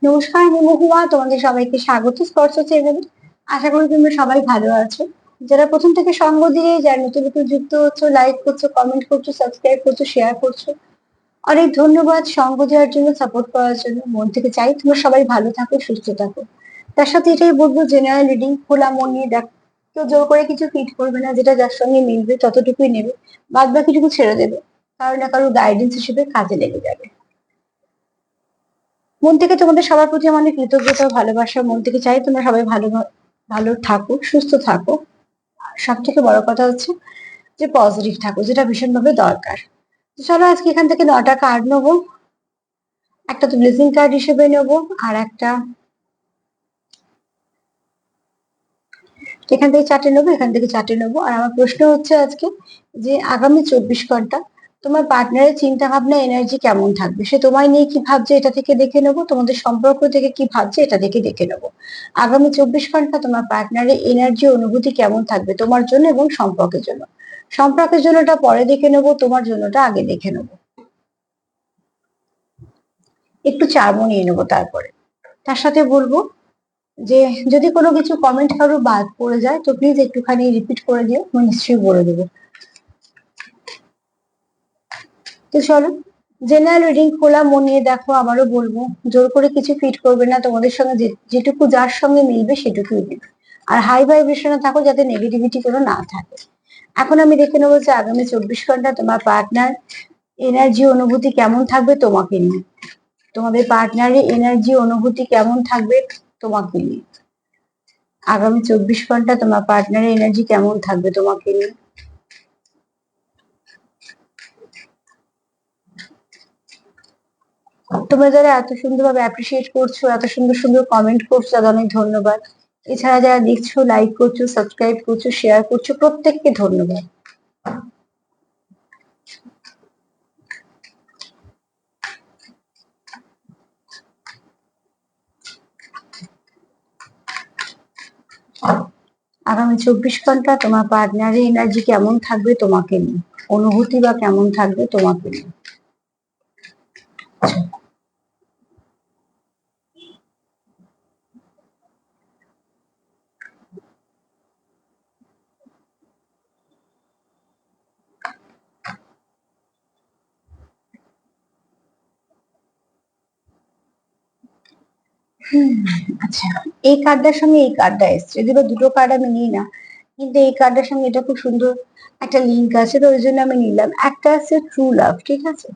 নমস্কার, আমি মহুয়া। তোমাদের সবাইকে স্বাগত স্পর্শ চ্যানেলে। আশা করি তোমরা সবাই ভালো আছো। যারা প্রথম থেকে সঙ্গ দিয়ে, যারা নতুন নতুন যুক্ত হচ্ছ, লাইক করছো, কমেন্ট করছো, সাবস্ক্রাইব করছো, শেয়ার করছো, অনেক ধন্যবাদ। সঙ্গ দেওয়ার জন্য, সাপোর্ট করার জন্য। মন থেকে চাই তোমরা সবাই ভালো থাকো, সুস্থ থাকো। তার সাথে এটাই বলবো, জেনারেল রিডিং খোলা মন নিয়ে দেখ। কেউ জোর করে কিছু ফিট করবে না, যেটা যার সঙ্গে মিলবে ততটুকুই নেবে, বাদ বাকিটুকু ছেড়ে দেবে। কারো না কারো গাইডেন্স হিসেবে কাজে লেগে যাবে। মন থেকে তোমাদের সবার প্রতি আমার অনেক কৃতজ্ঞতা ও ভালোবাসা। মন থেকে চাই তোমরা সবাই ভালো ভালো থাকো, সুস্থ থাকো। সব থেকে বড় কথা হচ্ছে যে পজিটিভ থাকো, যেটা ভীষণভাবে দরকার। তো চলো আজকে এখান থেকে 9টা কার্ড নেবো। একটা তো ব্লেসিং কার্ড হিসেবে নেবো, আর একটা এখান থেকে 4টে নেবো, এখান থেকে 4টে নেবো। আর আমার প্রশ্ন হচ্ছে আজকে যে আগামী 24 ঘন্টা তোমার পার্টনারের চিন্তা ভাবনা, এনার্জি কেমন থাকবে। সে তোমায় নিয়ে কি ভাবছে, এটা থেকে দেখে নেবো। তোমাদের সম্পর্ক থেকে কি ভাবছে, এটা থেকে দেখে নেবো। আগামী 24 ঘন্টা তোমার পার্টনারের এনার্জি, অনুভূতি কেমন থাকবে তোমার জন্য এবং সম্পর্কের জন্য। সম্পর্কের জন্যটা পরে দেখে নেবো, তোমার জন্যটা আগে দেখে নেবো। একটু চার্মও নিয়ে নেবো তারপরে। তার সাথে বলবো যে যদি কোনো কিছু কমেন্ট কারো বাদ পড়ে যায় তো প্লিজ একটুখানি রিপিট করে দিও, আমি নিশ্চয়ই বলে দেবো। তো চলো, জেনারেল রিডিং খোলা মন নিয়ে দেখো। আবারও বলবো, জোর করে কিছু ফিট করবে না। তোমাদের সঙ্গে যেটুকু যার সঙ্গে মিলবে সেটুকুই নেবে। আর হাই ভাইব্রেশনে থাকো, যাতে নেগেটিভিটি কোনো না থাকে। এখন আমি দেখে নেবো যে আগামী 24 ঘন্টা তোমার পার্টনার এনার্জি, অনুভূতি কেমন থাকবে তোমাকে নিয়ে। তোমাদের পার্টনারের এনার্জি, অনুভূতি কেমন থাকবে তোমাকে নিয়ে। আগামী 24 ঘন্টা তোমার পার্টনারের এনার্জি কেমন থাকবে তোমাকে নিয়ে। তোমরা যারা এত সুন্দরভাবে অ্যাপ্রিসিয়েট করছো, এত সুন্দর সুন্দর কমেন্ট করছো, তাদের অনেক ধন্যবাদ। এছাড়া যারা দেখছো, লাইক করছো, সাবস্ক্রাইব করছো, শেয়ার করছো, প্রত্যেককে ধন্যবাদ। আগামী 24 ঘন্টা তোমার পার্টনারের এনার্জি কেমন থাকবে তোমাকে নিয়ে, অনুভূতি বা কেমন থাকবে তোমাকে নিয়ে। আচ্ছা, এই কার্ডটার সঙ্গে এই কার্ডটা এসছে, যদি বা দুটো কার্ড আমি নিই না, কিন্তু এই কার্ডটার সঙ্গে এটা খুব সুন্দর একটা লিঙ্ক আছে, তো ওই জন্য আমি নিলাম। একটা আছে ট্রু লাভ, ঠিক আছে।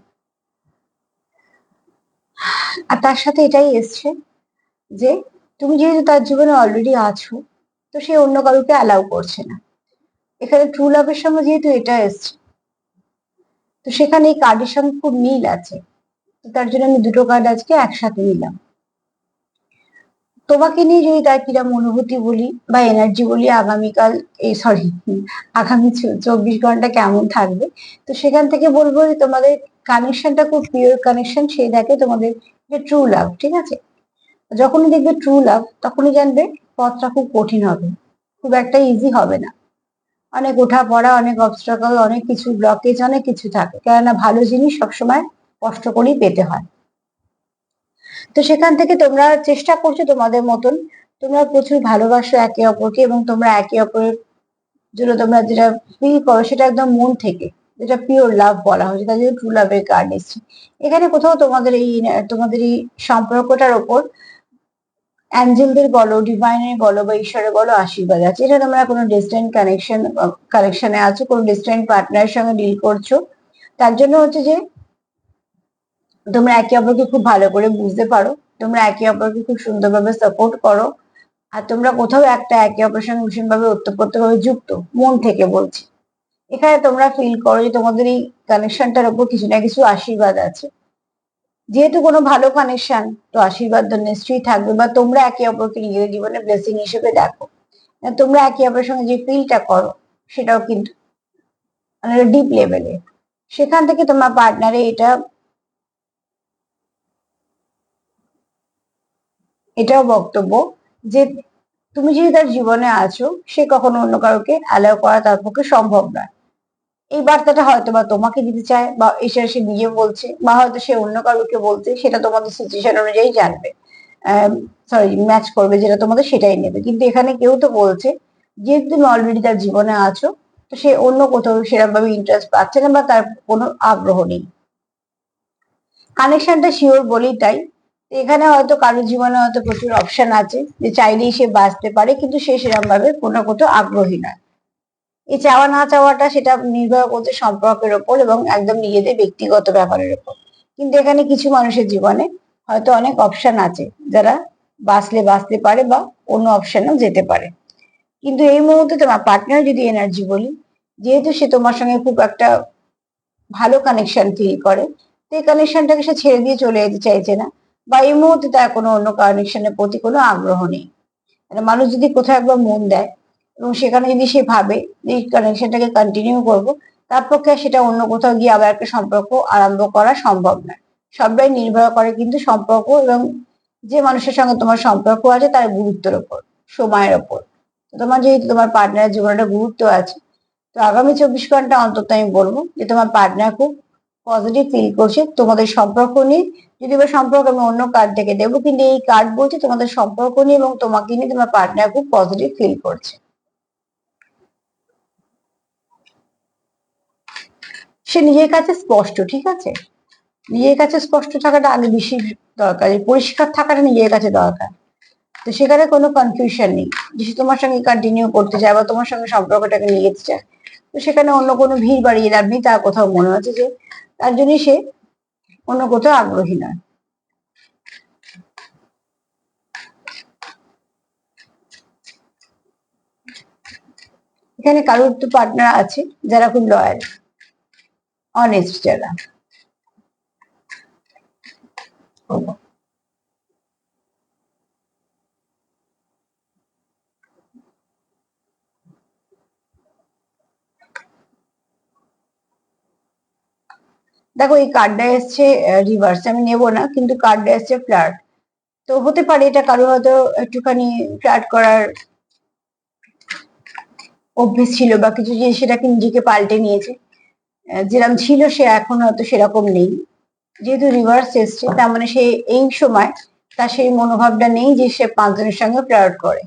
আর তার সাথে এটাই এসছে যে তুমি যেহেতু তার জীবনে অলরেডি আছো, তো সে অন্য কাউকে অ্যালাউ করছে না। এখানে ট্রু লাভের সঙ্গে যেহেতু এটা এসছে, তো সেখানে এই কার্ডের সঙ্গে খুব মিল আছে। তো তার জন্য আমি দুটো কার্ড আজকে একসাথে নিলাম। তোমাকে নিয়ে যদি তার কিরম অনুভূতি বলি বা এনার্জি বলি, আগামীকাল, এই সরি, আগামী 24 ঘন্টা কেমন থাকবে, তো সেখান থেকে বলবো যে তোমাদের কানেকশনটা খুব পিওর কানেকশন। সেই দেখে তোমাদের যে ট্রু লাভ, ঠিক আছে। যখনই দেখবে ট্রু লাভ, তখনই জানবে পথটা খুব কঠিন হবে, খুব একটা ইজি হবে না। অনেক ওঠা পড়া, অনেক অবস্ট্রাগল, অনেক কিছু ব্লকেজ, অনেক কিছু থাকে, কেননা ভালো জিনিস সবসময় কষ্ট করেই পেতে হয়। তো সেখান থেকে তোমরা চেষ্টা করছো তোমাদের মতন, তোমরা প্রচুর ভালোবাসো একে অপরকে, এবং তোমরা একে অপরের জন্য তোমরা যেটা ফিল করো সেটা একদম মন থেকে, যেটা পিওর লাভ বলা হয়েছে, তার জন্য ট্রু লাভের কার্ড এসছে। এখানে কোথাও তোমাদের এই সম্পর্কটার ওপর অ্যাঞ্জেলদের বলো, ডিভাইনের বলো, বা ঈশ্বরের বলো, আশীর্বাদ আছে। এটা তোমরা কোনো ডিস্টেন্ট কানেকশনে আছো, কোনো ডিস্টেন্ট পার্টনারের সঙ্গে ডিল করছো। তার জন্য হচ্ছে যে তোমরা একে অপরকে খুব ভালো করে বুঝতে পারো, তোমরা একে অপরকে খুব সুন্দরভাবে সাপোর্ট করো। আর তোমরা কোথাও একটা একে অপরের সঙ্গে ভীষণভাবে ওতপ্রোতভাবে যুক্ত, মন থেকে বলছি। এখানে তোমরা ফিল করো যে তোমাদের এই কানেকশনটার উপর কিছু না কিছু আশীর্বাদ আছে। যেহেতু কোনো ভালো কানেকশন, তো আশীর্বাদ তো নিশ্চয়ই থাকবে, বা তোমরা একে অপরকে নিজেদের জীবনে ব্লেসিং হিসেবে দেখো। তোমরা একে অপরের সঙ্গে যে ফিলটা করো, সেটাও কিন্তু মানে ডিপ লেভেলে। সেখান থেকে তোমার পার্টনারে এটাও বক্তব্য যে তুমি যদি তার জীবনে আছো, সে কখনো অন্য কাউকে অ্যালাউ করা তার পক্ষে সম্ভব নয়। এই বার্তাটা হয়তো বা তোমাকে দিতে চায়, বা এসে সে নিজে বলছে, বা হয়তো সে অন্য কাউকে বলছে, সেটা তোমাদের সিচুয়েশন অনুযায়ী জানবে। সরি ম্যাচ করবে, যেটা তোমাদের সেটাই নেবে। কিন্তু এখানে কেউ তো বলছে যেহেতু তুমি অলরেডি তার জীবনে আছো, তো সে অন্য কোথাও সেরকম ভাবে ইন্টারেস্ট পাচ্ছে না বা তার কোনো আগ্রহ নেই। কানেকশনটা শিওর বলেই তাই। এখানে হয়তো কারোর জীবনে হয়তো প্রচুর অপশন আছে, যে চাইলেই সে বাঁচতে পারে, কিন্তু সে সেরকম ভাবে কোনো কোথাও আগ্রহী নয়। এই চাওয়া না চাওয়াটা সেটা নির্ভর করছে সম্পর্কের ওপর এবং একদম নিজেদের ব্যক্তিগত ব্যাপারের উপর। কিন্তু এখানে কিছু মানুষের জীবনে হয়তো অনেক অপশন আছে, যারা বাঁচতে পারে বা অন্য অপশনেও যেতে পারে। কিন্তু এই মুহূর্তে তোমার পার্টনার যদি এনার্জি বলি, যেহেতু সে তোমার সঙ্গে খুব একটা ভালো কানেকশন ফিল করে, তো এই কানেকশনটাকে সে ছেড়ে দিয়ে চলে যেতে চাইছে না, বা এই মুহূর্তে তার কোনো অন্য কানেকশনের প্রতি কোনো আগ্রহ নেই। মানে মানুষ যদি কোথাও একবার মন দেয় এবং সেখানে যদি সে ভাবে যে এই কানেকশনটাকে কন্টিনিউ করব, তার পক্ষে সেটা অন্য কোথাও গিয়ে আবার একটা সম্পর্ক আরম্ভ করা সম্ভব নয়। সবটাই নির্ভর করে কিন্তু সম্পর্ক এবং যে মানুষের সঙ্গে তোমার সম্পর্ক আছে তার গুরুত্বের ওপর, সময়ের ওপর। তোমার যেহেতু তোমার পার্টনারের জীবনে একটা গুরুত্ব আছে, তো আগামী 24 ঘন্টা অন্তত আমি বলবো যে তোমার পার্টনার খুব পজিটিভ ফিল করছে তোমাদের সম্পর্ক নিয়ে। যদি বা সম্পর্ক আমি অন্য কার্ড থেকে দেবো, কিন্তু এই কার্ড বলছে তোমাদের সম্পর্ক নিয়ে এবং তোমাকে নিয়ে তোমার পার্টনার খুব পজিটিভ ফিল করছে। সে নিজের কাছে স্পষ্ট, ঠিক আছে? নিজের কাছে স্পষ্ট থাকাটা আগে বেশি দরকার, পরিষ্কার থাকাটা নিজের কাছে দরকার। তো সেখানে কোনো কনফিউশন নেই যে সে তোমার সঙ্গে কন্টিনিউ করতে চায় বা তোমার সঙ্গে সম্পর্কটাকে নিয়ে যেতে চায়। তো সেখানে অন্য কোনো ভিড় বাড়িয়ে লাভ নেই, তার কোথাও মনে হচ্ছে যে তার জন্য সে অন্য কোথাও আগ্রহী নয়। এখানে কারোর তো পার্টনার আছে যারা খুব লয়াল, অনেস্ট যারা। দেখো এই কার্ডটা এসছে রিভার্স, আমি নেবো না, কিন্তু কার্ডটা এসছে ফ্লার্ট। তো হতে পারে এটা কারো হয়তো একটুখানি ফ্লার্ট করার অভ্যেস ছিল বা কিছু, যে সেটাকে নিজেকে পাল্টে নিয়েছে। যেরকম ছিল সে এখন হয়তো সেরকম নেই। যেহেতু রিভার্স এসছে, তার মানে সে এই সময় তার সেই মনোভাবটা নেই যে সে পাঁচজনের সঙ্গে ফ্লার্ট করে।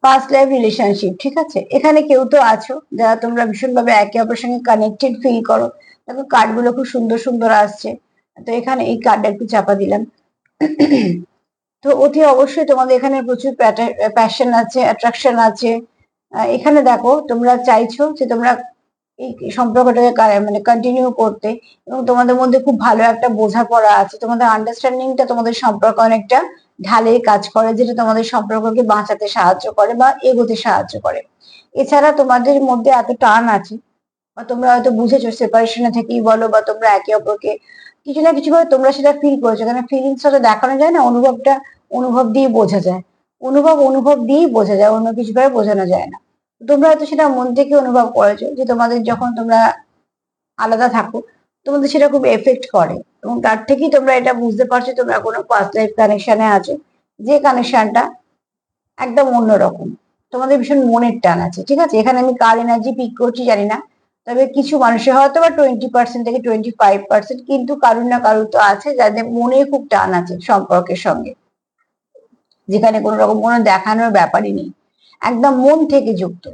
পাস্ট লাইফ রিলেশনশিপ, ঠিক আছে? এখানে কেউ তো আছো যারা তোমরা ভীষণভাবে একে অপরের সঙ্গে কানেক্টেড ফিল করো। দেখো কার্ড গুলো খুব সুন্দর সুন্দর আসছে। তো এখানে এই কার্ডটা একটু চাপা দিলাম। তো অতি অবশ্যই তোমাদের এখানে প্রচুর প্যাশন আছে, অ্যাট্রাকশন আছে। এখানে দেখো তোমরা চাইছো যে তোমরা এই সম্পর্কটাকে মানে কন্টিনিউ করতে, এবং তোমাদের মধ্যে খুব ভালো একটা বোঝাপড়া আছে, তোমাদের আন্ডারস্ট্যান্ডিংটা তোমাদের সম্পর্ক অনেকটা ঢালের কাজ করে, যেটা তোমাদের সম্পর্ককে বাঁচাতে সাহায্য করে বা এগোতে সাহায্য করে। এছাড়া তোমাদের মধ্যে এত টান আছে, বা তোমরা হয়তো বুঝেছো সেপারেশনে থেকেই বলো, বা তোমরা একে অপরকে কিছু না কিছু ভাবে তোমরা সেটা ফিল করেছো। কারণ ফিলিংস তো দেখানো যায় না, অনুভবটা অনুভব দিয়ে বোঝা যায়। অনুভব দিয়েই বোঝা যায়, অন্য কিছু ভাবে বোঝানো যায় না। তোমরা হয়তো সেটা মন থেকে অনুভব করেছো যে তোমাদের যখন তোমরা আলাদা থাকো, তোমাদের সেটা খুব এফেক্ট করে, এবং তার থেকেই তোমরা এটা বুঝতে পারছো তোমরা কোনো পাস্ট লাইফ কানেকশনে আছো, যে কানেকশনটা একদম অন্যরকম। তোমাদের ভীষণ মনের টান আছে, ঠিক আছে? এখানে আমি কার এনার্জি পিক করছি জানি না, তবে কিছু মানুষের হয়তো বা 20% থেকে 25%, কিন্তু কারুর না কারুর তো আছে যাদের মনে খুব টান আছে সম্পর্কের সঙ্গে, যেখানে কোনো রকম কোনো দেখানোর ব্যাপারই নেই, একদম মন থেকে যুক্ত।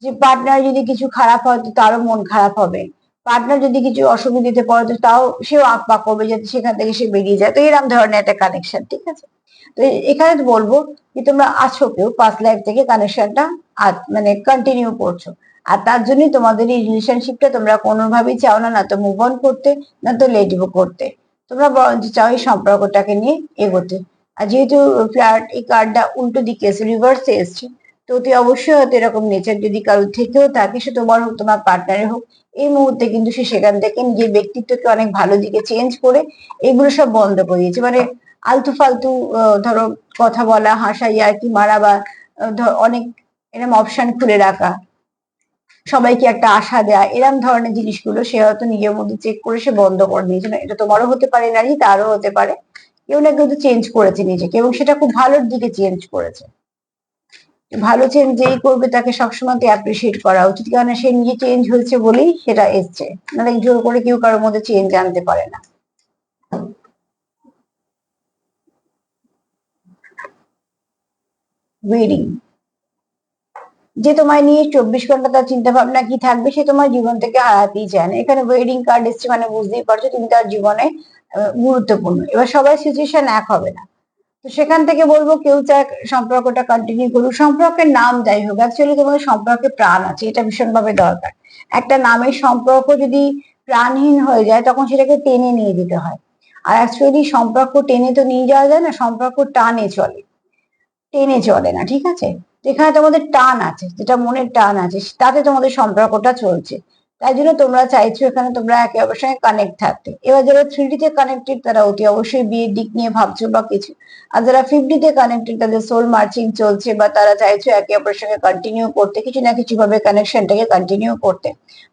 যে পার্টনার যদি কিছু খারাপ হয় তো তারও মন খারাপ হবে, পার্টনার যদি কিছু অসুবিধাতে পড়ে তো তাও সেও আঁক পাক করবে যাতে সেখান থেকে সে বেরিয়ে যায়। তো এরকম ধরনের একটা কানেকশন, ঠিক আছে? তো এখানে তো বলবো যে তোমরা আছো কেউ পাস্ট লাইফ থেকে কানেকশনটা মানে কন্টিনিউ করছো, আর তার জন্যই তোমাদের এই রিলেশনশিপটা তোমরা কোনোভাবেই চাও না, না তো মুভ অন করতে, না তো লেট গো করতে। তোমরা বরঞ্চ চাও এই সম্পর্কটাকে নিয়ে এগোতে। আর যেহেতু ফ্ল্যাট এই কার্ডটা উল্টো দিকে এসে রিভার্সে এসছে, তো অতি অবশ্যই হয়তো এরকম নেচার যদি কারোর থেকেও থাকে, সে তোমার হোক তোমার পার্টনারের হোক, এই মুহূর্তে কিন্তু সে সেখান থেকে নিজের ব্যক্তিত্বকে অনেক ভালো দিকে চেঞ্জ করে এগুলো সব বন্ধ করে দিয়েছে। মানে আলতু ফালতু ধরো কথা বলা, হাসা, ইয়ার্কি মারা, বা অনেক এরকম অপশন খুলে রাখা, সবাইকে একটা আশা দেয়া, এরম ধরনের জিনিসগুলো সে হয়তো নিজের মধ্যে চেক করে সে বন্ধ করে দিয়েছে। না, এটা তোমারও হতে পারে নারী, তারও হতে পারে। কেউ না কেউ তো চেঞ্জ করেছে নিজেকে, এবং সেটা খুব ভালোর দিকে চেঞ্জ করেছে। ভালো চেঞ্জ যেই করবে তাকে সবসময় অ্যাপ্রিসিয়েট করা উচিত, কারণ সে নিজে চেঞ্জ হয়েছে বলেই সেটা এসছে, মানে জোর করে কেউ কারোর মধ্যে চেঞ্জ আনতে পারে না। ওয়েডিং, যে তোমায় নিয়ে 24 ঘন্টা তার চিন্তা ভাবনা কি থাকবে, সে তোমার জীবন থেকে হারাতেই চায় না। এখানে ওয়েডিং কার্ড এসছে, মানে বুঝতেই পারছো তুমি তার জীবনে গুরুত্বপূর্ণ। এবার সবাই সিচুয়েশন এক হবে না, তো সেখান থেকে বলবো কেউ চায় সম্পর্কটা কন্টিনিউ করুক, সম্পর্কের নাম যাই হোক, অ্যাকচুয়ালি তোমাদের সম্পর্কে প্রাণ আছে, এটা ভীষণভাবে দরকার। একটা নামের সম্পর্ক যদি প্রাণহীন হয়ে যায় তখন সেটাকে টেনে নিয়ে যেতে হয়। আর অ্যাকচুয়ালি সম্পর্ক টেনে তো নিয়ে যাওয়া যায় না, সম্পর্ক টানে চলে, টেনে চলে না, ঠিক আছে? যেখানে তোমাদের টান আছে, যেটা মনের টান আছে, তাতে তোমাদের সম্পর্কটা চলছে। তাই জন্য তোমরা চাইছো এখানে তোমরা একে অপরের সঙ্গে কানেক্ট থাকতে। এবার যারা 3D তে কানেক্টেড তারা অতি অবশ্যই বিয়ের দিক নিয়ে ভাবছো বা কিছু, আর যারা 5D তে কানেক্টেড তাদের সোল মার্চিং চলছে, বা তারা চাইছো একে অপরের সঙ্গে কন্টিনিউ করতে, কিছু না কিছু ভাবে কানেকশনটাকে কন্টিনিউ করতে।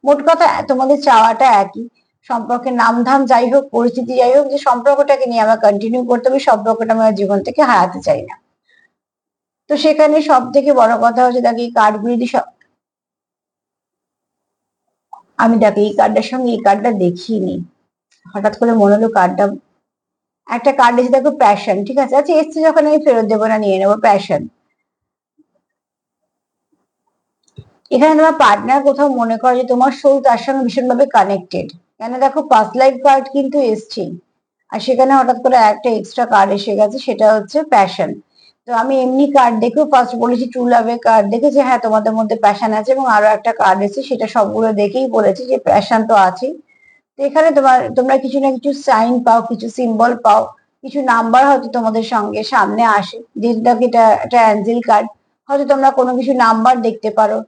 মোট কথা তোমাদের চাওয়াটা একই, সম্পর্কের নামধাম যাই হোক, পরিস্থিতি যাই হোক, যে সম্পর্কটাকে নিয়ে আমার কন্টিনিউ করতে হবে, সম্পর্কটা আমার জীবন থেকে হারাতে চাই না। তো সেখানে সব থেকে বড় কথা হচ্ছে, দেখো এই কার্ডগুলি আমি দেখো এই কার্ডটার সঙ্গে এই কার্ডটা দেখিনি, হঠাৎ করে মনে হলো কার্ডটা, একটা কার্ড এসে দেখো প্যাশন, ঠিক আছে, আচ্ছা এসছে যখন আমি ফেরত দেবো না, নিয়ে নেবো প্যাশন। এখানে তোমার পার্টনার কোথাও মনে করে যে তোমার সোল তার সঙ্গে ভীষণভাবে কানেক্টেড, কেন দেখো পাস্ট লাইফ কার্ড কিন্তু এসছে, আর সেখানে হঠাৎ করে একটা এক্সট্রা কার্ড এসে গেছে, সেটা হচ্ছে প্যাশন। তো আমি এমনি কার্ড দেখেও ফার্স্ট বলেছি ট্রু লাভের কার্ড দেখেছি, হ্যাঁ তোমাদের মধ্যে প্যাশন আছে, এবং আরো একটা কার্ড এসেছে, সেটা সবগুলো দেখেই বলেছি যে প্যাশন তো আছেই। তো এখানে তোমরা কিছু না কিছু সাইন পাও, কিছু সিম্বল পাও, কিছু নাম্বার হয়তো তোমাদের সঙ্গে সামনে আসে, যেটা এটা একটা অ্যাঞ্জেল কার্ড। হয়তো তোমরা কোনো কিছু নাম্বার দেখতে পারো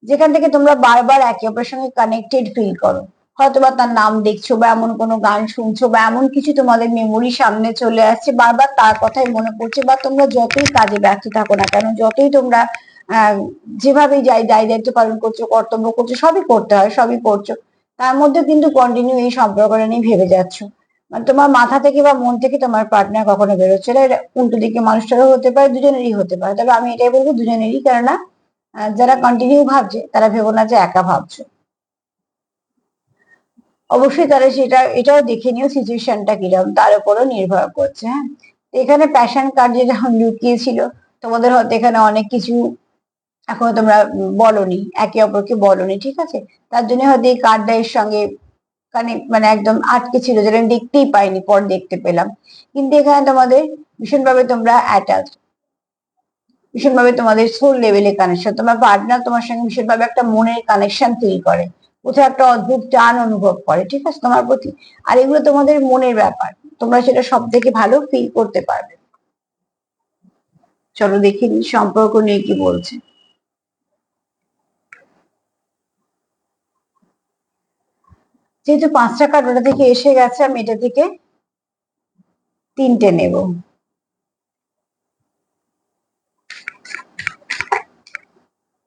যেখান থেকে তোমরা বারবার একে অপরের সঙ্গে কানেক্টেড ফিল করো। হয়তো বা তার নাম দেখছো, বা এমন কোনো গান শুনছো, বা এমন কিছু তোমাদের মেমোরি সামনে চলে আসছে, বারবার তার কথাই মনে পড়ছে। বা তোমরা যতই কাজে ব্যস্ত থাকো না কেন, যতই তোমরা আহ যেভাবেই যাই দায় দায়িত্ব পালন করছো, কর্তব্য করছো, সবই করতে হয়, সবই করছো, তার মধ্যে কিন্তু কন্টিনিউ এই সম্পর্কটা নিয়ে ভেবে যাচ্ছ। মানে তোমার মাথা থেকে বা মন থেকে তোমার পার্টনার কখনো বেরোচ্ছে না। এটা উল্টো দিকে মানুষটারও হতে পারে, দুজনেরই হতে পারে, তবে আমি এটাই বলবো দুজনেরই, কেননা যারা কন্টিনিউ ভাবছে তারা ভেবো না যে একা ভাবছো। অবশ্যই তারা সেটা এটাও দেখে নিও সিচুয়েশনটা কিরকম, তার উপরও নির্ভর করছে। হ্যাঁ, তো এখানে প্যাশন কার্ড যেটা লুকিয়েছিল, তোমাদের হয়তো এখানে অনেক কিছু এখনো তোমরা বলনি, একে অপরকে বলনি, ঠিক আছে, তার জন্য হয়তো এই কার্ডটা এর সঙ্গে কানেক্ট, মানে একদম আটকে ছিল, যেটা আমি দেখতেই পাইনি, পর দেখতে পেলাম। কিন্তু এখানে তোমাদের ভীষণভাবে তোমরা অ্যাটাচ, ভীষণভাবে তোমাদের সোল লেভেলে কানেকশন, তোমার পার্টনার তোমার সঙ্গে ভীষণভাবে একটা মনের কানেকশন ফিল করে, কোথাও একটা অদ্ভুত টান অনুভব করে, ঠিক আছে, তোমার প্রতি। আর এগুলো তোমাদের মনের ব্যাপার, তোমরা সেটা সব থেকে ভালো ফিল করতে পারবে। চলো দেখি সম্পর্ক নিয়ে কি বলছে। যেহেতু 5টা কার্ড ওটা থেকে এসে গেছে, আমি এটা থেকে 3টে নেব।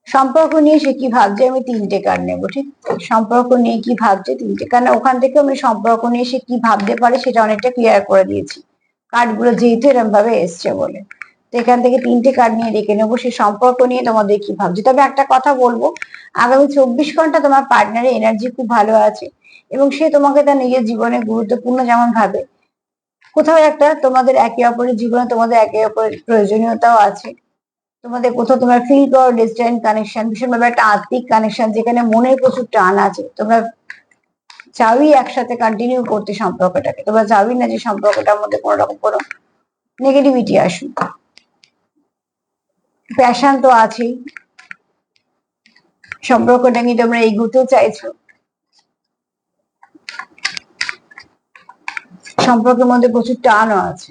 সম্পর্ক নিয়ে সে কি ভাবছে, আমি 3টে কার্ড নেবো, ঠিক, সম্পর্ক নিয়ে কি ভাবছে 3টে, কারণ ওখান থেকে আমি সম্পর্ক নিয়ে সে কি ভাবতে পারে সেটা অনেকটা ক্লিয়ার করে দিয়েছি, কার্ডগুলো যেহেতু এরকম ভাবে এসছে বলে। তো এখান থেকে 3টে কার্ড নিয়ে রেখে নেবো, সে সম্পর্ক নিয়ে তোমাদের কি ভাবছে। তবে একটা কথা বলবো, আগামী 24 ঘন্টা তোমার পার্টনারের এনার্জি খুব ভালো আছে, এবং সে তোমাকে তার নিজের জীবনে গুরুত্বপূর্ণ যেমন ভাবে, কোথাও একটা তোমাদের একে অপরের জীবনে তোমাদের একে অপরের প্রয়োজনীয়তাও আছে। তোমাদের কোথাও তোমরা ফিল করো ডিস্টেন্ট কানেকশন, ভীষণভাবে একটা আত্মিক কানেকশন, যেখানে মনের প্রচুর টান আছে, তোমরা চাওই একসাথে কন্টিনিউ করতে সম্পর্কটাকে, তোমরা চাওই না যে সম্পর্কটার মধ্যে কোনো রকম কোনো নেগেটিভিটি আসুক। প্যাশন তো আছেই, সম্পর্কটা নিয়ে তোমরা এগোতেও চাইছো, সম্পর্কের মধ্যে প্রচুর টানও আছে।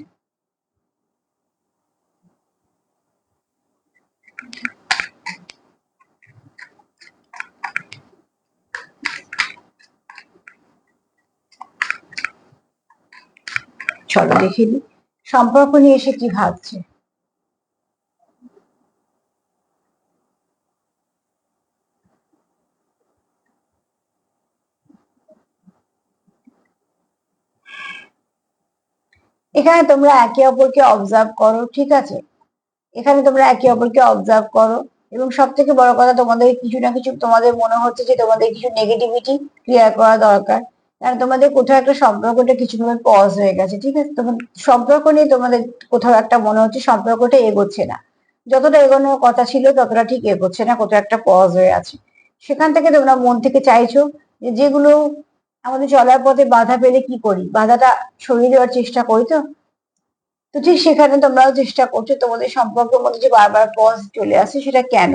চলো দেখে নি সম্পর্ক নিয়ে এসে কি ভাবছে। এখানে তোমরা একে অপরকে অবজার্ভ করো, ঠিক আছে, এখানে তোমরা একে অপরকে অবজার্ভ করো, এবং সব থেকে বড় কথা, তোমাদের কিছু না কিছু তোমাদের মনে হচ্ছে যে তোমাদের কিছু নেগেটিভিটি ক্লিয়ার করা দরকার। কারণ তোমাদের কোথাও একটা সম্পর্কটা কিছু ভাবে পজ হয়ে গেছে, ঠিক আছে? তোমার সম্পর্ক নিয়ে তোমাদের কোথাও একটা মনে হচ্ছে সম্পর্কটা এগোচ্ছে না, যতটা এগোনোর কথা ছিল ততটা ঠিক এগোচ্ছে না, কোথাও একটা পজ হয়ে আছে। সেখান থেকে তোমরা মন থেকে চাইছো যে যেগুলো আমাদের চলার পথে বাধা পেলে কি করি, বাধাটা সরিয়ে দেওয়ার চেষ্টা করি। তো তো ঠিক সেখানে তোমরাও চেষ্টা করছো, তোমাদের সম্পর্কের মধ্যে যে বারবার পজ চলে আসে সেটা কেন,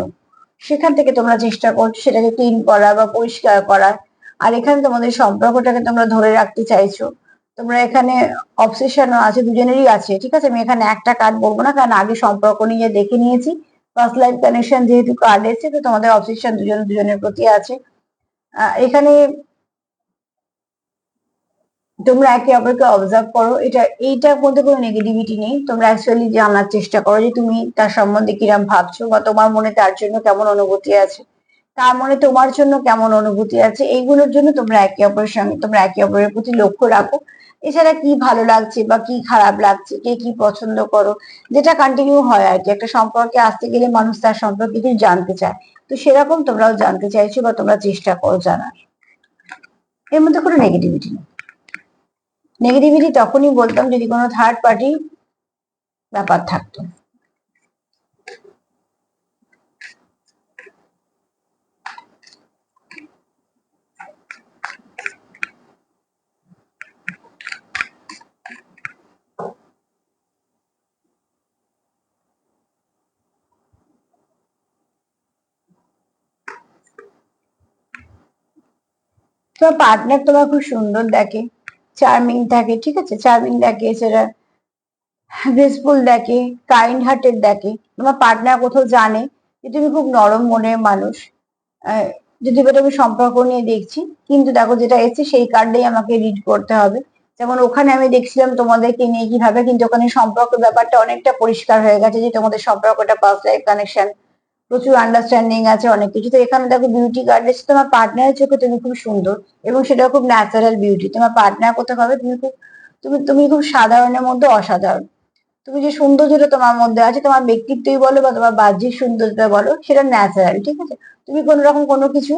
সেখান থেকে তোমরা চেষ্টা করছো সেটাকে ক্লিন করা বা পরিষ্কার করার। আর এখানে তোমাদের সম্পর্কটাকে তোমরা ধরে রাখতে চাইছো। তোমরা এখানে অবসেশনও আছে, দুজনেরই আছে, ঠিক আছে? আমি এখানে একটা কার্ড বলবো না, কারণ আগে সম্পর্ক নিয়ে দেখে নিয়েছি। ফার্স্ট লাইফ কানেকশন যেহেতু কার্ড এসেছে, তো তোমাদের অবসেশন দুজনের প্রতি আছে। এখানে তোমরা একে অপরকে অবজার্ভ করো, এইটার মধ্যে কোনো নেগেটিভিটি নেই। তোমরা অ্যাকচুয়ালি জানার চেষ্টা করো যে তুমি তার সম্বন্ধে কিরম ভাবছো, বা তোমার মনে তার জন্য কেমন অনুভূতি আছে, তার মনে তোমার জন্য কেমন অনুভূতি আছে। এইগুলোর জন্য তোমরা একে অপরের সঙ্গে, তোমরা একে অপরের প্রতি লক্ষ্য রাখো। এছাড়া কি ভালো লাগছে বা কি খারাপ লাগছে, কে কি পছন্দ করো, যেটা কন্টিনিউ হয় আর কি। একটা সম্পর্কে আসতে গেলে মানুষ তার সম্পর্কে কিছু জানতে চায়, তো সেরকম তোমরাও জানতে চাইছো বা তোমরা চেষ্টা করো জানার। এর মধ্যে কোনো নেগেটিভিটি নেই। নেগেটিভিটি তখনই বলতাম যদি কোনো থার্ড পার্টি ব্যাপার থাকতো। তোমার পার্টনার তোমার খুব সুন্দর দেখে, চার্মিং থাকে, ঠিক আছে? চার্মিং দেখে, সেটা গ্রেসফুল দেখে, কাইন্ড হার্টেড দেখে। তোমার পার্টনার কোথাও জানে যে তুমি খুব নরম মনের মানুষ। আহ, যদি এবার আমি সম্পর্ক নিয়ে দেখছি, কিন্তু দেখো যেটা এসেছে সেই কার্ডেই আমাকে রিড করতে হবে। যেমন ওখানে আমি দেখছিলাম তোমাদেরকে নিয়ে কিভাবে, কিন্তু ওখানে সম্পর্ক ব্যাপারটা অনেকটা পরিষ্কার হয়ে গেছে যে তোমাদের সম্পর্কটা পাস্ট লাইফ কানেকশন, প্রচুর আন্ডারস্ট্যান্ডিং আছে, অনেক কিছু। তো এখানে দেখো বিউটি কার্ড এসেছে, তোমার পার্টনারের চোখে তুমি খুব সুন্দর, এবং সেটা খুব ন্যাচারাল বিউটি। তোমার পার্টনার কোথাও হবে তুমি খুব, তুমি খুব সাধারণের মধ্যে অসাধারণ। তুমি যে সৌন্দর্যটা তোমার মধ্যে আছে, তোমার ব্যক্তিত্বই বলো বা তোমার বাহ্যিক সৌন্দর্যটা বলো, সেটা ন্যাচারাল, ঠিক আছে? তুমি কোন রকম কোনো কিছু,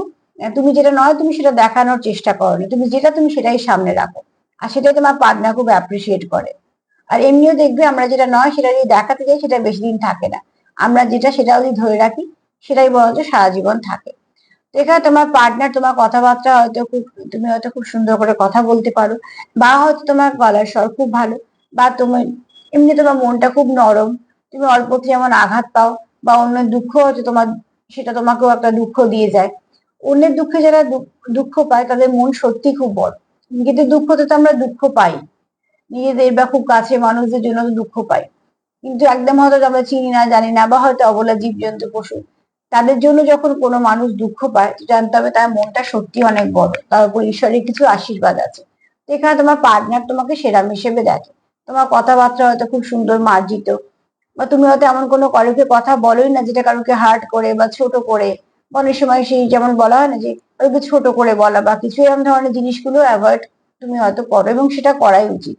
তুমি যেটা নয় তুমি সেটা দেখানোর চেষ্টা করো না, তুমি যেটা তুমি সেটাই সামনে রাখো। আর সেটাই তোমার পার্টনার খুব অ্যাপ্রিসিয়েট করে। আর এমনিও দেখবে আমরা যেটা নয় সেটা যদি দেখাতে যাই সেটা বেশি দিন থাকে না। আমরা যেটা সেটা যদি ধরে রাখি, সেটাই বরঞ্চ সারা জীবন থাকে। তো এখানে তোমার পার্টনার, তোমার কথাবার্তা হয়তো খুব, তুমি হয়তো খুব সুন্দর করে কথা বলতে পারো, বা হয়তো তোমার গলার স্বর খুব ভালো, বা তুমি এমনি তোমার মনটা খুব নরম। তুমি অল্পতে যেমন আঘাত পাও, বা অন্যের দুঃখ হচ্ছে তোমার, সেটা তোমাকেও একটা দুঃখ দিয়ে যায়। অন্যের দুঃখে যারা দুঃখ পায় তাদের মন সত্যি খুব বড়। কিন্তু দুঃখতে তো আমরা দুঃখ পাই, নিজেদের বা খুব কাছে মানুষদের জন্য তো দুঃখ পাই। কিন্তু একদম হয়তো আমরা চিনি না, জানি না, বা হয়তো অবলা জীবজন্তু পশু, তাদের জন্য যখন কোনো মানুষ দুঃখ পায়, তো জানতে হবে তার মনটা সত্যি অনেক বড়, তার উপর ঈশ্বরের কিছু আশীর্বাদ আছে। তো এখানে তোমার পার্টনার তোমাকে সেরাম হিসেবে দেখে। তোমার কথাবার্তা হয়তো খুব সুন্দর মার্জিত, বা তুমি হয়তো এমন কোনো কারোকে কথা বলোই না যেটা কারোকে হার্ট করে বা ছোট করে। বা অনেক সময় সেই যেমন বলা হয় না যে কারোকে ছোট করে বলা বা কিছু, এরকম ধরনের জিনিসগুলো অ্যাভয়েড তুমি হয়তো করো, এবং সেটা করাই উচিত।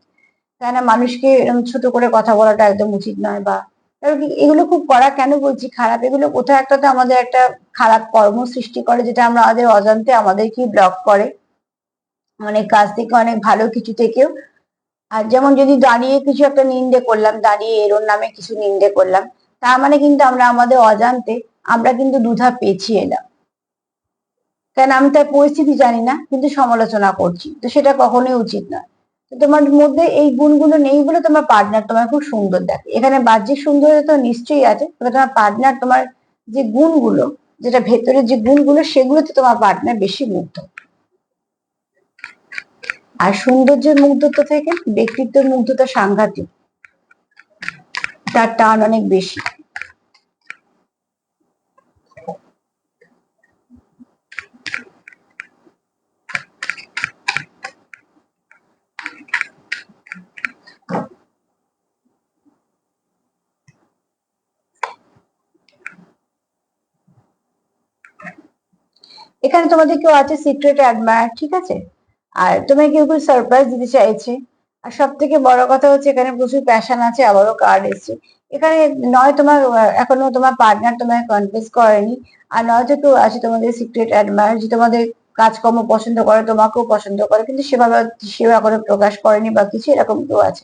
তাই না? মানুষকে এরকম ছোট করে কথা বলাটা একদম উচিত নয়। বা কারণ কি এগুলো খুব করা, কেন বলছি খারাপ, এগুলো কোথাও একটা তো আমাদের একটা খারাপ কর্ম সৃষ্টি করে, যেটা আমরা আমাদের অজান্তে আমাদেরকে ব্লক করে অনেক কাজ থেকে, অনেক ভালো কিছু থেকেও। আর যেমন যদি দাঁড়িয়ে কিছু একটা নিন্দে করলাম, দাঁড়িয়ে এর ওর নামে কিছু নিন্দে করলাম, তার মানে কিন্তু আমরা আমাদের অজান্তে আমরা কিন্তু দুধাপ পেছিয়ে এলাম। কেন, আমি তার পরিস্থিতি জানি না কিন্তু সমালোচনা করছি, তো সেটা কখনোই উচিত নয়। তো তোমার মধ্যে এই গুণগুলো নেই বলে তোমার পার্টনার তোমার খুব সুন্দর দেখে। এখানে বাহ্যিক সৌন্দর্য তো নিশ্চয়ই আছে, তবে তোমার পার্টনার তোমার যে গুণগুলো, যেটা ভেতরের যে গুণগুলো, সেগুলোতে তোমার পার্টনার বেশি মুগ্ধ। আর সৌন্দর্যের মুগ্ধতা থেকে ব্যক্তিত্বের মুগ্ধতা সাংঘাতিক, তার টান অনেক বেশি। এখানে তোমাদের কেউ আছে সিক্রেট অ্যাডমায়ার, ঠিক আছে? আর তোমায় কেউ কেউ সারপ্রাইজ দিতে চাইছে। আর সব থেকে বড় কথা হচ্ছে এখানে প্রচুর প্যাশন আছে, আবারও কার্ড এসছে এখানে। নয় তোমার এখনো তোমার পার্টনার তোমায় কনফেস করেনি, আর নয়তো কেউ আছে তোমাদের সিক্রেট অ্যাডমায়ার, যে তোমাদের কাজকর্ম পছন্দ করে, তোমাকেও পছন্দ করে, কিন্তু সেভাবে সেবা করে প্রকাশ করেনি বা কিছু, এরকম কেউ আছে।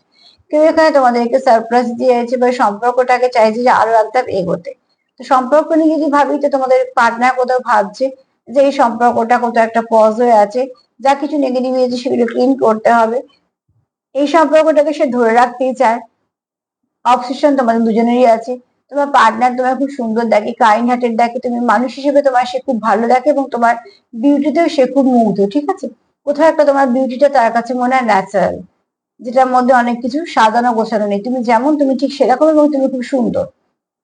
কেউ এখানে তোমাদেরকে সারপ্রাইজ দিয়েছে বা সম্পর্কটাকে চাইছে যে আরো এক ধাপ এগোতে। তো সম্পর্ক নিয়ে যদি ভাবি, তো তোমাদের পার্টনার কোথাও ভাবছে যে এই সম্পর্কটা কোথাও একটা পজ হয়ে আছে, যা কিছু নেগেটিভিটি আছে সেগুলো ক্লিন করতে হবে। এই সম্পর্কটাকে সে ধরে রাখতেই চায়। অবসেশন তোমাদের দুজনেরই আছে। তোমার পার্টনার তোমার খুব সুন্দর দেখে, কাইন্ড হার্টেড দেখে, তুমি মানুষ হিসেবে তোমার সে খুব ভালো দেখে, এবং তোমার বিউটিতেও সে খুব মুগ্ধ, ঠিক আছে। কোথাও একটা তোমার বিউটিটা তার কাছে মনে হয় ন্যাচারাল, যেটার মধ্যে অনেক কিছু সাজানো গোছানো নেই, তুমি যেমন তুমি ঠিক সেরকম, এবং তুমি খুব সুন্দর।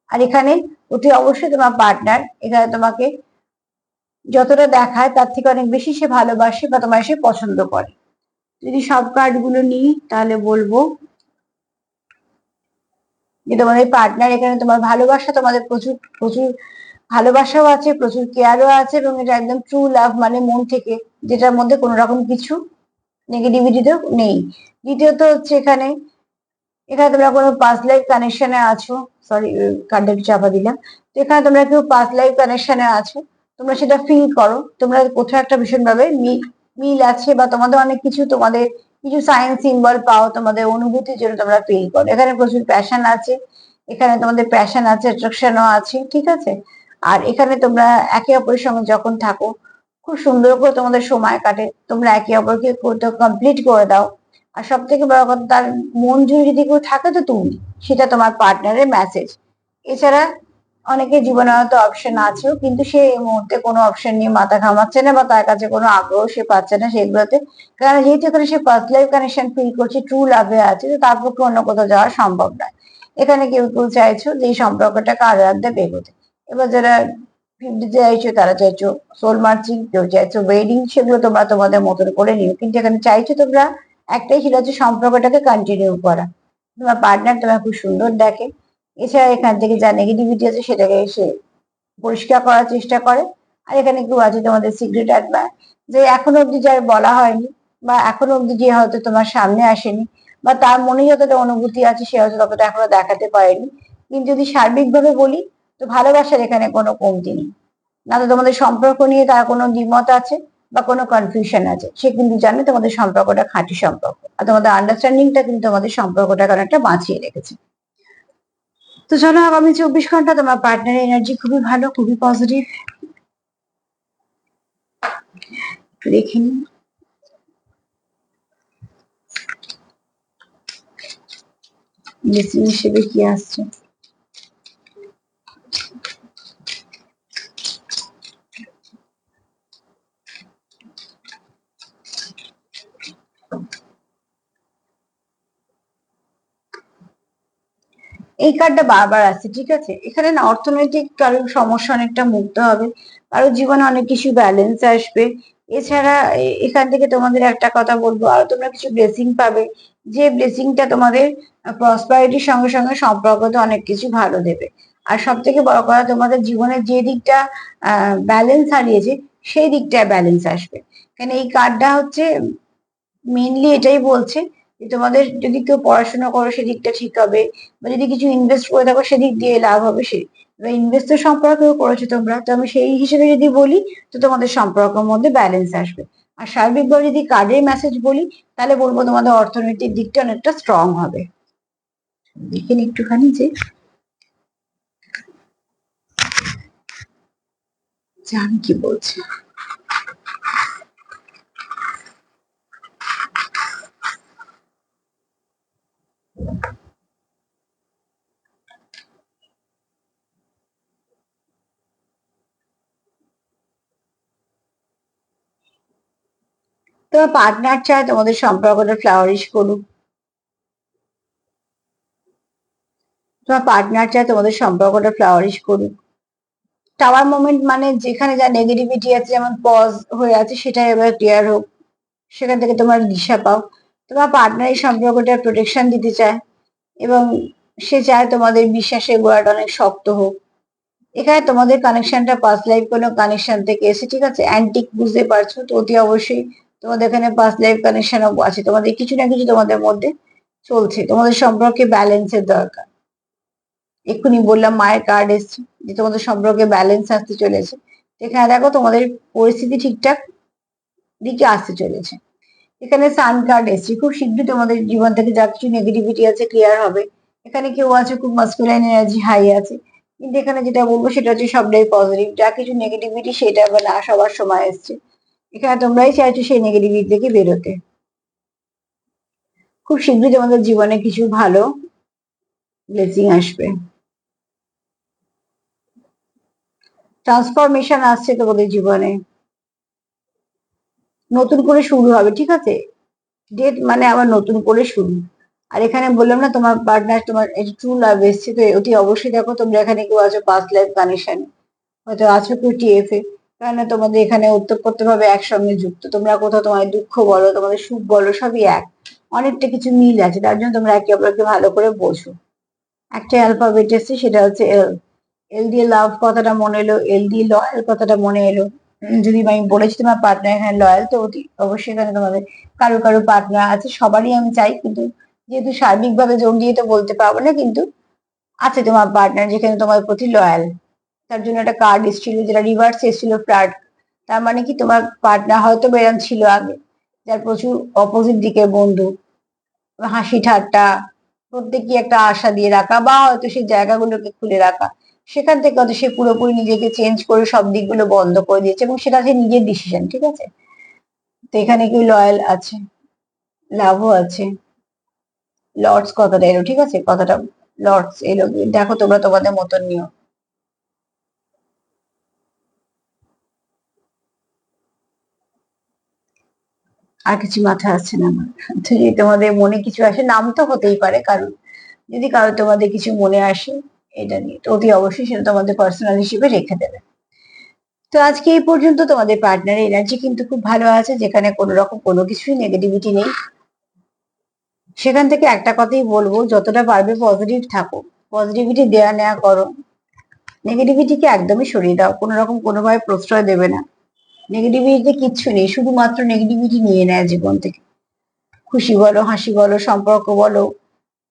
আর এখানে অতি অবশ্যই তোমার পার্টনার এখানে তোমাকে যতটা দেখায় তার থেকে অনেক বেশি সে ভালোবাসে বা তোমার সে পছন্দ করে। যদি সব কার্ড গুলো নিই তাহলে বলবো যে তোমাদের পার্টনার এখানে তোমার ভালোবাসা, তোমাদের প্রচুর প্রচুর ভালোবাসাও আছে, প্রচুর কেয়ারও আছে, এবং এটা একদম ট্রু লাভ, মানে মন থেকে, যেটার মধ্যে কোনো রকম কিছু নেগেটিভিটি তো নেই। দ্বিতীয়ত হচ্ছে এখানে এখানে তোমরা কোনো পাস্ট লাইফ কানেকশনে আছো, সরি কার্ডটা একটু চাপা দিলাম। তো এখানে তোমরা কেউ পাস্ট লাইফ কানেকশনে আছো, তোমরা সেটা ফিল করো, তোমরা কোথাও একটা ভীষণ ভাবে মিল আছে, বা তোমাদের অনেক কিছু, তোমাদের কিছু সাইন সিম্বল পাও, তোমাদের অনুভূতির জন্য তোমরা ফিল করো। এখানে প্রচুর প্যাশন আছে, এখানে তোমাদের প্যাশন আছে, অ্যাট্রাকশনও আছে, ঠিক আছে। আর এখানে তোমরা একে অপরের সঙ্গে যখন থাকো, খুব সুন্দর করে তোমাদের সময় কাটে, তোমরা একে অপরকে কমপ্লিট করে দাও। আর সব থেকে বড় কথা, তার মন জুড়ে যদি কেউ থাকে তো তুমি, সেটা তোমার পার্টনারের মেসেজ। এছাড়া অনেকের জীবনে হয়তো অপশন আছেও, কিন্তু সে এই মুহূর্তে কোনো অপশন নিয়ে মাথা ঘামাচ্ছে না, বা তার কাছে কোনো আগ্রহ সে পাচ্ছে না সেগুলোতে। কারণ যেহেতু এখানে সে ফার্স্ট লাইফ কানেকশন ফিল করছে, ট্রু লাভে আছে, তো তার পক্ষে অন্য কোথাও যাওয়া সম্ভব নয়। এখানে কেউ কেউ চাইছো যে এই সম্পর্কটাকে আরো একদম এগোতে। এবার যারা 50 চাইছো, তারা চাইছো সোল মার্চিং, কেউ চাইছো ওয়েডিং, সেগুলো তোমরা তোমাদের মতন করে নিও, কিন্তু এখানে চাইছো তোমরা একটাই, সেটা হচ্ছে সম্পর্কটাকে কন্টিনিউ করা। তোমার পার্টনার তোমার খুব সুন্দর দেখে। এছাড়া এখান থেকে যা নেগেটিভিটি আছে সেটাকে এসে পরিষ্কার করার চেষ্টা করে। আর এখানে কেউ আছে তোমাদের সিক্রেট অ্যাডমায়ার, যে এখনো অব্দি যার বলা হয়নি, বা এখনো অব্দি যে হয়তো তোমার সামনে আসেনি, বা তার মনে যতটা অনুভূতি আছে সে হয়তো ততটা এখনো দেখাতে পারেনি। কিন্তু যদি সার্বিকভাবে বলি, তো ভালোবাসার এখানে কোনো কমতি নেই। না তো তোমাদের সম্পর্ক নিয়ে তার কোনো দ্বিমত আছে বা কোনো কনফিউশন আছে, সে কিন্তু জানে তোমাদের সম্পর্কটা খাঁটি সম্পর্ক, আর তোমাদের আন্ডারস্ট্যান্ডিংটা কিন্তু তোমাদের সম্পর্কটাকে অনেকটা বাঁচিয়ে রেখেছে। তো চলো, আগামী 24 ঘন্টা তোমার পার্টনারের এনার্জি খুবই ভালো, খুবই পজিটিভ। একটু দেখে নিন। ব্লেসিং হিসেবে কি আসছে। এই কার্ডটা বারবার আসছে, ঠিক আছে। এখানে না অর্থনৈতিক কারোর সমস্যা অনেকটা মুক্ত হবে, কারোর জীবনে অনেক কিছু ব্যালেন্স আসবে। এছাড়া এখান থেকে তোমাদের একটা কথা বলবো, আরো তোমরা কিছু ব্লেসিং পাবে, যে ব্লেসিংটা তোমাদের প্রসপারিটির সঙ্গে সঙ্গে সম্পর্কতে অনেক কিছু ভালো দেবে। আর সব থেকে বড় কথা, তোমাদের জীবনের যে দিকটা ব্যালেন্স হারিয়েছে, সেই দিকটায় ব্যালেন্স আসবে। এখানে এই কার্ডটা হচ্ছে মেইনলি এটাই বলছে যে তোমাদের যদি কেউ পড়াশোনা করো সেদিকটা ঠিক হবে, বা যদি কিছু ইনভেস্ট করে থাকো সেদিক দিয়ে লাভ হবে। সে ইনভেস্ট সম্পর্কেও করেছো তোমরা, তো আমি সেই হিসেবে যদি বলি, তো তোমাদের সম্পর্কের মধ্যে ব্যালেন্স আসবে। আর সার্বিকভাবে যদি কার্ডের মেসেজ বলি, তাহলে বলবো তোমাদের অর্থনৈতিক দিকটা অনেকটা স্ট্রং হবে। দেখেন একটুখানি যে আমি কি বলছি। তোমার পার্টনার চায় তোমাদের সম্পর্কটা ফ্লাওয়ারিশ করুক, তোমার পার্টনার চায় তোমাদের সম্পর্কটা ফ্লাওয়ারিশ করুক। টাওয়ার মোমেন্ট মানে যেখানে যা নেগেটিভিটি আছে, যেমন পজ হয়ে আছে, সেটা এবার ক্লিয়ার হোক, সেখান থেকে তোমার দিশা পাও। তোমার পার্টনার এই সম্পর্কটা প্রোটেকশন দিতে চায়, এবং সে চায় তোমাদের বিশ্বাসের গোড়াটা অনেক শক্ত হোক। এখানে তোমাদের কানেকশনটা পাস্ট লাইফ কোনো কানেকশন থেকে এসে, ঠিক আছে। অ্যান্টিক বুঝতে পারছো, তো অতি অবশ্যই তোমাদের এখানে পাস্ট লাইফ কানেকশন আছে, তোমাদের কিছু না কিছু তোমাদের মধ্যে চলছে, তোমাদের সম্পর্কে ব্যালেন্সের দরকার। এক্ষুনি বললাম মায়ের কার্ড এসছে যে তোমাদের সম্পর্কে ব্যালেন্স আসতে চলেছে। এখানে দেখো তোমাদের পরিস্থিতি ঠিকঠাক দিকে আসতে চলেছে। এখানে সান কার্ড এসছে, খুব শীঘ্রই তোমাদের জীবন থেকে যা কিছু নেগেটিভিটি আছে ক্লিয়ার হবে। এখানে কেউ আছে খুব মাস্কুলাইন এনার্জি হাই আছে, কিন্তু এখানে যেটা বলবো সেটা হচ্ছে সবটাই পজিটিভ, যা কিছু নেগেটিভিটি সেটা আবার না সবার সময় এসছে। এখানে তোমরাই চাইছো সেই নেগেটিভিটি থেকে বেরোতে। খুব শীঘ্রই তোমাদের জীবনে কিছু ভালো ব্লেসিং আসবে, ট্রান্সফরমেশন আসছে তোমাদের জীবনে, নতুন করে শুরু হবে, ঠিক আছে? ডেট মানে আবার নতুন করে শুরু। আর এখানে বললাম না তোমার পার্টনার, তোমার ট্রু লাভ এসছে, তো অতি অবশ্যই দেখো তোমরা এখানে কেউ আছো পাস্ট লাইফ কানেকশন, হয়তো আছো কেউ টিএফ এ, কেননা তোমাদের এখানে ওতপ্রোত ভাবে একসঙ্গে যুক্ত। তোমরা কোথাও তোমার দুঃখ বলো, তোমাদের সুখ বলো, সবই এক, অনেকটা কিছু মিল আছে, তার জন্য তোমরা একে অপরকে ভালো করে বোঝো। একটা অ্যালফাবেট এসছে, সেটা হচ্ছে এল। এল দিয়ে লাভ কথাটা মনে এলো, এল দিয়ে লয়াল কথাটা মনে এলো। যদি আমি বলেছি তোমার পার্টনার এখানে লয়াল, তো অতি অবশ্যই এখানে তোমাদের কারো কারো পার্টনার আছে, সবারই আমি চাই, কিন্তু যেহেতু সার্বিকভাবে জোর দিয়ে তো বলতে পারবো না, কিন্তু আছে তোমার পার্টনার যেখানে তোমার প্রতি লয়াল। তার জন্য একটা কার্ড এসেছিল যেটা রিভার্স এসেছিল, ফ্লার্ট। তার মানে কি তোমার পার্টনার হয়তো বেরাম ছিল আগে, যার প্রচুর অপোজিট দিকের বন্ধু, হাসি ঠাট্টা, প্রত্যেকই একটা আশা দিয়ে রাখা, বা হয়তো সেই জায়গাগুলোকে খুলে রাখা, সেখান থেকে হয়তো সে পুরোপুরি নিজেকে চেঞ্জ করে সব দিকগুলো বন্ধ করে দিয়েছে, এবং সেটা সে নিজের ডিসিশন, ঠিক আছে? তো এখানে কেউ লয়াল আছে, লাভও আছে। লর্ডস কথাটা এলো, ঠিক আছে? কথাটা লর্ডস এলো, দেখো তোমরা তোমাদের মতন নিও। আর কিছু মাথায় আসছে না আমার। তো যদি তোমাদের মনে কিছু আসে, নাম তো হতেই পারে কারণ, যদি কারো তোমাদের কিছু মনে আসে এটা নিয়ে, তো অতি অবশ্যই সেটা তোমাদের পার্সোনাল হিসেবে রেখে দেবে। তো আজকে এই পর্যন্ত। তোমাদের পার্টনারের এনার্জি কিন্তু খুব ভালো আছে, যেখানে কোনো রকম কোনো কিছুই নেগেটিভিটি নেই। সেখান থেকে একটা কথাই বলবো, যতটা পারবে পজিটিভ থাকো, পজিটিভিটি দেয়া নেওয়া করো, নেগেটিভিটিকে একদমই সরিয়ে দাও, কোনো রকম কোনোভাবে প্রশ্রয় দেবে না। নেগেটিভিটিতে কিচ্ছু নেই, শুধুমাত্র নেগেটিভিটি নিয়ে নেয় জীবন থেকে। খুশি বলো, হাসি বলো, সম্পর্ক বলো,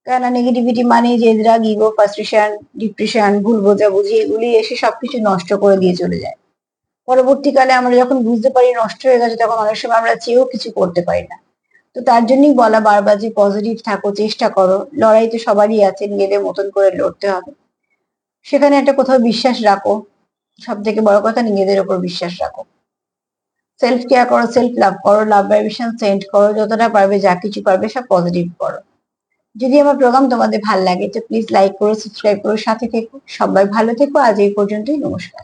কেননা নেগেটিভিটি মানে জেদরা, ইগো, ফ্রাস্ট্রেশন, ডিপ্রেশন, ভুল বোঝাবুঝি, এগুলি এসে সবকিছু নষ্ট করে দিয়ে চলে যায়। পরবর্তীকালে আমরা যখন বুঝতে পারি নষ্ট হয়ে গেছে, তখন অনেক সময় আমরা চেয়েও কিছু করতে পারি না। তো তার জন্যই বলা বারবার যে পজিটিভ থাকো, চেষ্টা করো, লড়াই তো সবারই আছে, নিজেদের মতন করে লড়তে হবে। সেখানে একটা কোথাও বিশ্বাস রাখো, সব থেকে বড় কথা নিজেদের ওপর বিশ্বাস রাখো। সেলফ কেয়ার করো, সেলফ লাভ করো, লাভ ভাইব্রেশন সেন্ড করো, যতটা পারবে যা কিছু পারবে সব পজিটিভ করো। যদি আমার প্রোগ্রাম তোমাদের ভালো লাগে তো প্লিজ লাইক করো, সাবস্ক্রাইব করো, সাথে থেকো। সবাই ভালো থেকো, আজ এই পর্যন্তই, নমস্কার।